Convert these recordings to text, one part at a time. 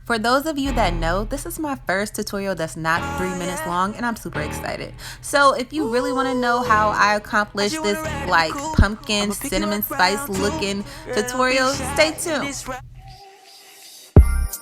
For those of you that know, this is my first tutorial that's not 3 minutes long, and I'm super excited. So if you really want to know how I accomplished this like pumpkin cinnamon spice looking tutorial, stay tuned.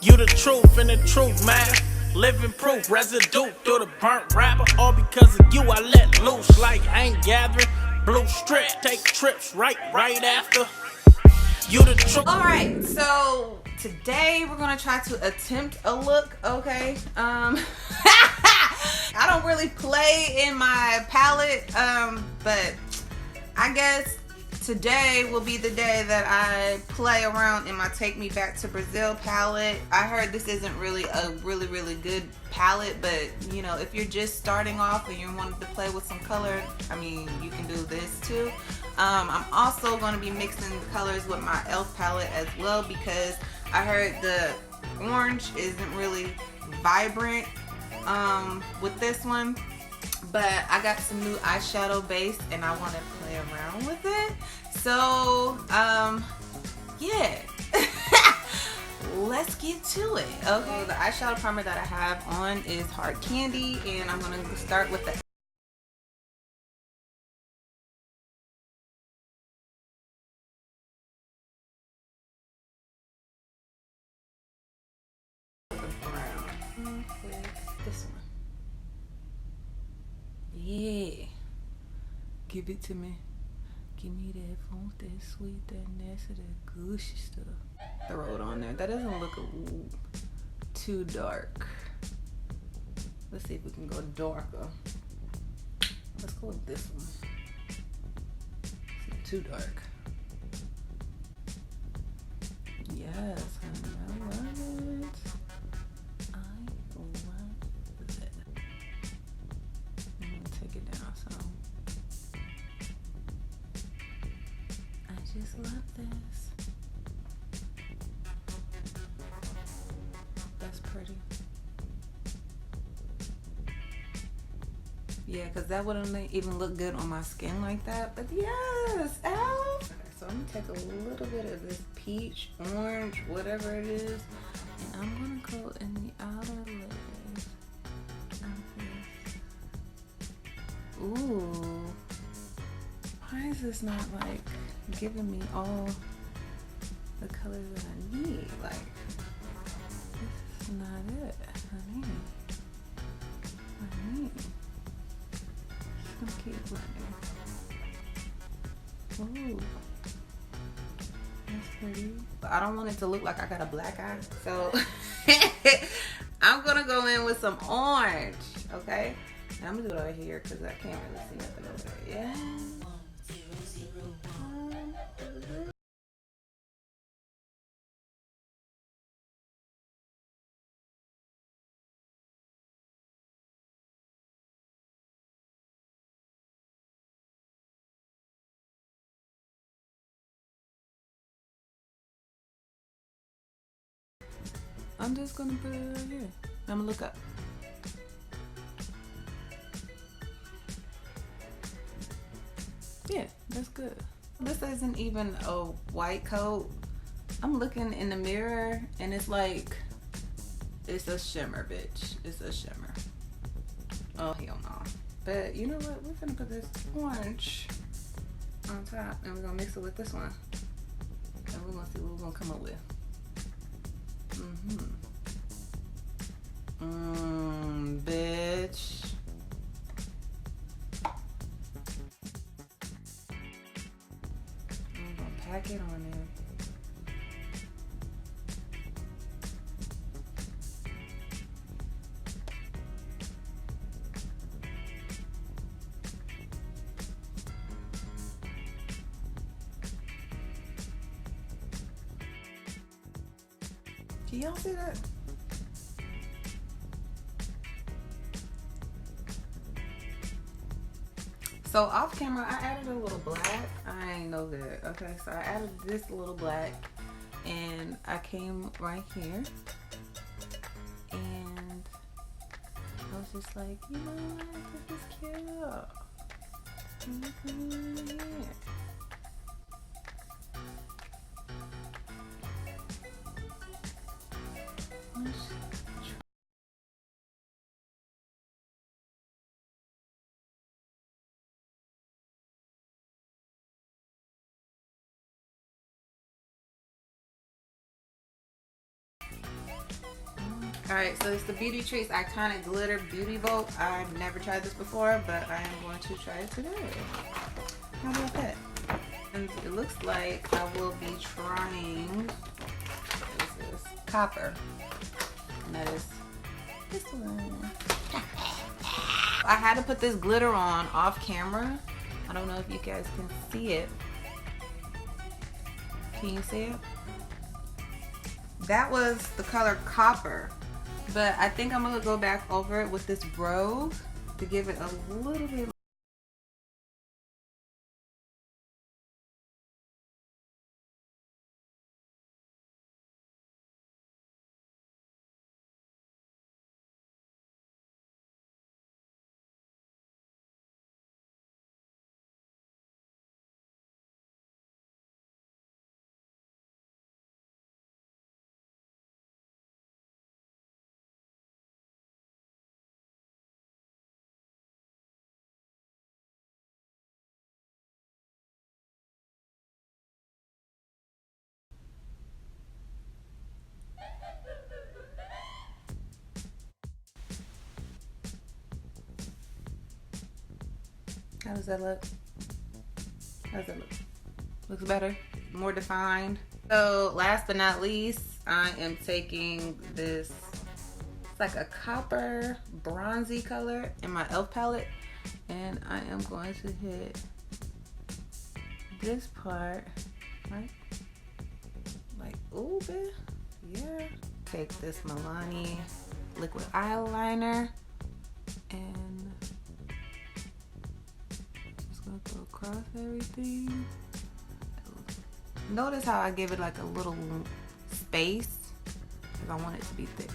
You the truth and the truth matter. Living proof, residue through the burnt rapper. All because of you I let loose like I ain't gathering. Blue strip, take trips right after. You the truth. Alright, so today we're gonna try to attempt a look, okay? I don't really play in my palette, but I guess today will be the day that I play around in my Take Me Back to Brazil palette. I heard this isn't really a really good palette, but you know, if you're just starting off and you're wanting to play with some color, I mean, you can do this too. I'm also going to be mixing the colors with my e.l.f. palette as well, because I heard the orange isn't really vibrant with this one. But I got some new eyeshadow base and I want to play around with it. So, yeah. Let's get to it. Okay, the eyeshadow primer that I have on is Hard Candy, and I'm going to start with the this one. Yeah. Give it to me. Give me that funk, that sweet, that nasty, that gushy stuff. Throw it on there. That doesn't look too dark. Let's see if we can go darker. Let's go with this one. It's not too dark. Yes, honey, I love it. I love it. I'm gonna take it down some. I just love this. That's pretty. Yeah, because that wouldn't even look good on my skin like that. But yes, ow! So I'm gonna take a little bit of this peach, orange, whatever it is, and I'm gonna go in the outer layers. Ooh, why is this not like giving me all the colors that I need? Like, this is not it, honey. Just gonna keep blending. Ooh, that's pretty. But I don't want it to look like I got a black eye, so I'm gonna go in with some orange, okay? And I'm gonna do it over here because I can't really see nothing over there. Yeah. I'm just gonna put it right here. I'm gonna look up. Yeah, that's good. This isn't even a white coat. I'm looking in the mirror and it's like, it's a shimmer, bitch. It's a shimmer. Oh, hell no. But you know what? We're gonna put this orange on top and we're gonna mix it with this one. And we're gonna see what we're gonna come up with. Bitch. I'm gonna pack it on there. Can y'all see that? So off camera, I added a little black. I ain't know that. Okay, so I added this little black, and I came right here, and I was just like, you know what? This is cute. Yeah. Alright, so it's the Beauty Treats Iconic Glitter Beauty Bolt. I've never tried this before, but I am going to try it today. How about that? And it looks like I will be trying, what is this? Copper. And that is this one. I had to put this glitter on off camera. I don't know if you guys can see it. Can you see it? That was the color Copper. But I think I'm gonna go back over it with this Rose to give it a little bit. How does that look? How does that look? Looks better, more defined. So last but not least, I am taking this, it's like a copper bronzy color in my e.l.f. palette, and I am going to hit this part, right? Like, ooh, bit, yeah. Take this Milani liquid eyeliner and just gonna go across everything. Notice how I give it like a little space because I want it to be thick.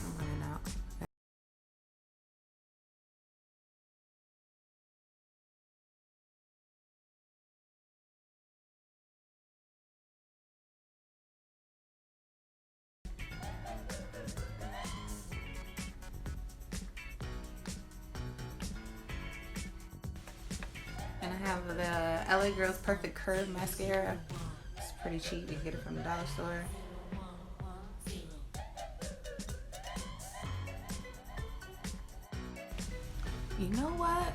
I'm running out. And I have the LA Girls Perfect Curve Mascara. It's pretty cheap. You can get it from the dollar store. You know what?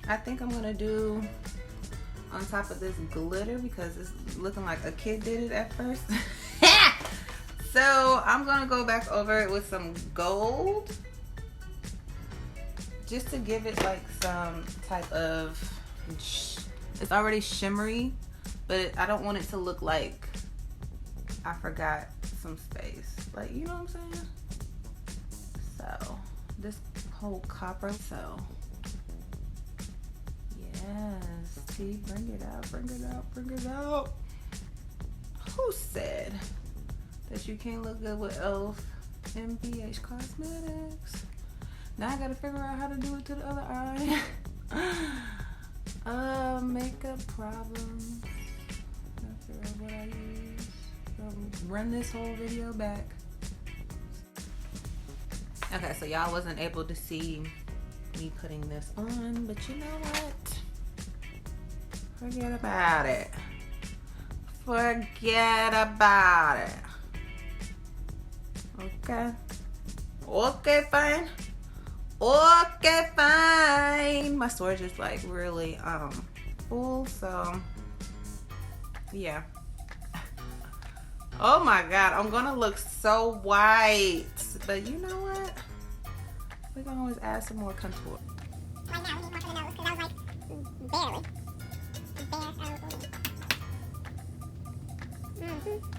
I think I'm gonna do on top of this glitter because it's looking like a kid did it at first. So I'm gonna go back over it with some gold just to give it like some type of, it's already shimmery, but I don't want it to look like I forgot some space. Like, you know what I'm saying? So this whole copper, so yes, see, bring it out, bring it out, bring it out. Who said that you can't look good with e.l.f. and BH Cosmetics? Now I gotta figure out how to do it to the other eye. Makeup problems. Gotta figure out what I use. Run this whole video back. Okay, so y'all wasn't able to see me putting this on, but you know what? Forget about it. Forget about it. Okay. Okay, fine. Okay, fine. My storage is like really full, so yeah. Oh my god, I'm gonna look so white. But you know what? We can always add some more contour. Right now, we need more for the nose because I was like, barely. Mm-hmm.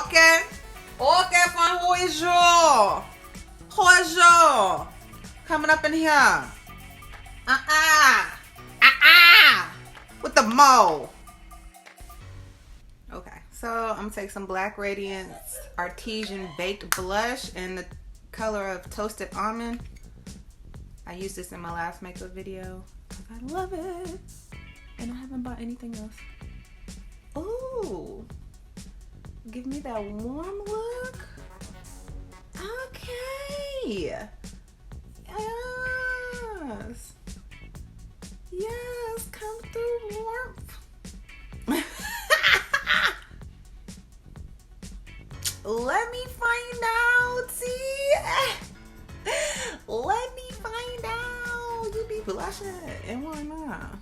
okay? Okay, fine, who is you? Who is you? Coming up in here. With the mo. Okay, so I'm gonna take some Black Radiance Artesian Baked Blush in the color of Toasted Almond. I used this in my last makeup video because I love it. And I haven't bought anything else. Ooh. Give me that warm look. Okay. Yes. Yes, come through warmth. Let me find out. See? Let me find out. You be blushing and why not?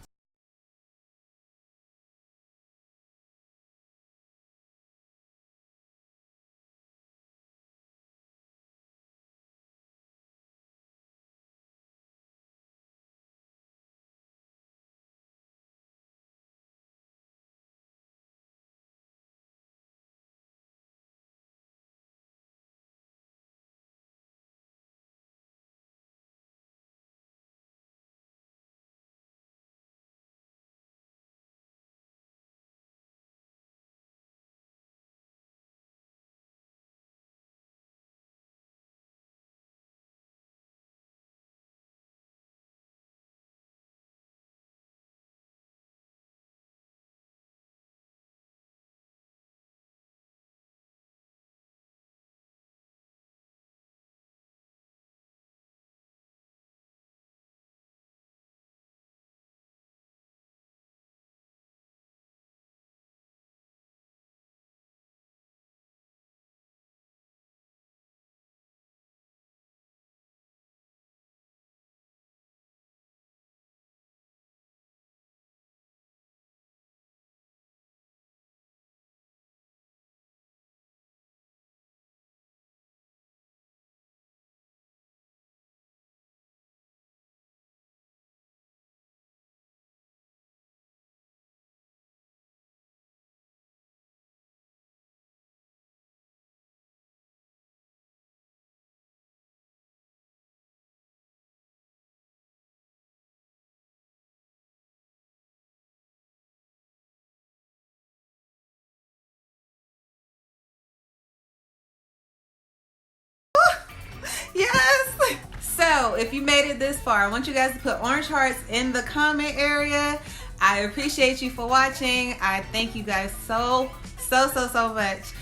Yes. So if you made it this far, I want you guys to put orange hearts in the comment area. I appreciate you for watching. I thank you guys so much.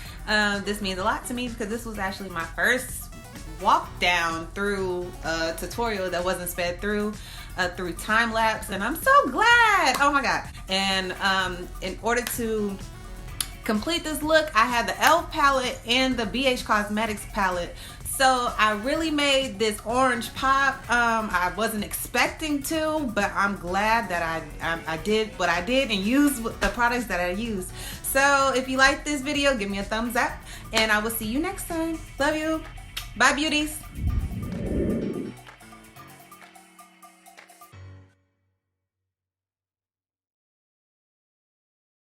This means a lot to me because this was actually my first walk down through a tutorial that wasn't sped through time lapse, and I'm so glad. Oh my god. And in order to complete this look, I had the e.l.f. palette and the BH Cosmetics palette. So I really made this orange pop. I wasn't expecting to, but I'm glad that I did what I did and used the products that I used. So if you like this video, give me a thumbs up, and I will see you next time. Love you. Bye, beauties.